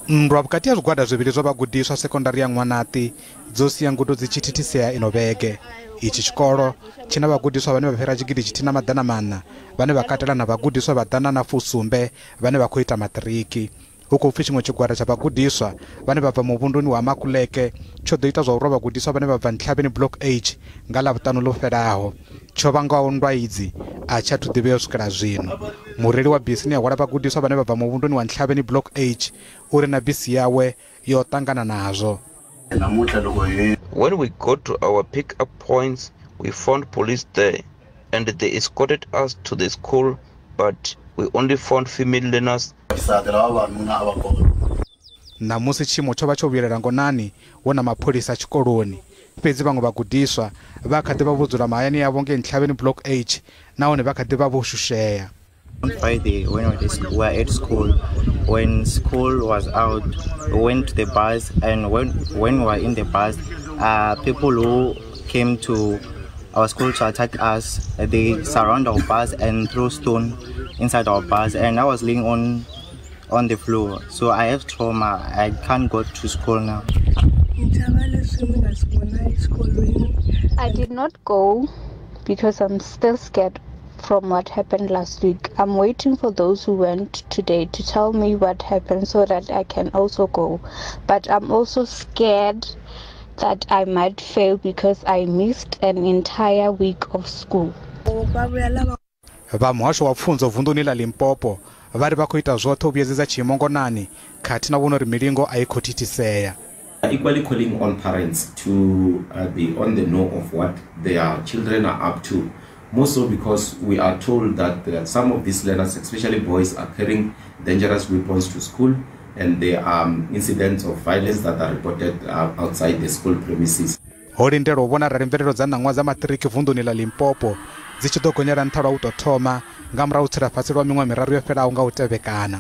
Nndwa vhukati ha zwigwada zwivhili zwa vhagudiswa sekondari ya Nwanati dzo sia ngudo dzi tshi thithisea ino vhege. Ichi tshikolo tshina vhagudiswa vhane vha fhira tshigidi tshithihi na maḓana maṋa vhane vha katela na vhagudiswa vhaḓana na fusumbe vhane vha khou ita maṱiriki. Hu khou pfi tshiṅwe tshigwada tsha vhagudiswa vhane vha bva muvhunduni wa Makuleke tsho ḓo ita zwa uri vhagudiswa vhane vha bva Ntlhavheni Block H nga Ḽavhuṱanu ḽo fhelaho. Tsho vhangaho nndwa idzi a tsha thu ḓivhea u swikela zwino. Mureili wa bisi ni a hwala vhagudiswa vhane vha bva muvhunduni wa Ntlhavheni Block H uri na bisi yawe yo ṱangana nazwo. When we got to our pick-up points, we found police there, and they escorted us to the school, but we only found female learners. Namusi tshimo tsho vha tsho vhuyelela ngonani wona mapholisa tshikoloni. Fhedzi vhaṅwe vhagudiswa vha kha ḓi vha vho dzula mahayani yavho ngei Ntlhavheni Block H nahone vha kha ḓi vha vho shushea. On Friday, when we were at school, when school was out, we went to the bus, and when we were in the bus, people who came to our school to attack us, they surround our bus and threw stone inside our bus, and I was laying on the floor. So I have trauma. I can't go to school now. I did not go because I'm still scared from what happened last week. I'm waiting for those who went today to tell me what happened so that I can also go. But I'm also scared that I might fail because I missed an entire week of school. Vha muhasho wa pfunzo vunḓuni ḽa Limpopo vha ri vha khou ita zwoṱhe u vhuedzedza tshiimo ngonani khathihi na vhona uri milingo a i khou thithisea. Equally calling on parents to be on the know of what their children are up to. More so because we are told that some of these learners, especially boys, are carrying dangerous weapons to school, and there are incidents of violence that are reported outside the school premises. Ho lindela u vhona arali mvelelo dza ṋaṅwaha dza maṱiriki vunḓuni ḽa Limpopo dzi tshi ḓo gonyela nṱha lwa u tou thoma nga murahu u tsela fhasi lwa miṅwaha miraru yo fhelaho nga u tevhekana.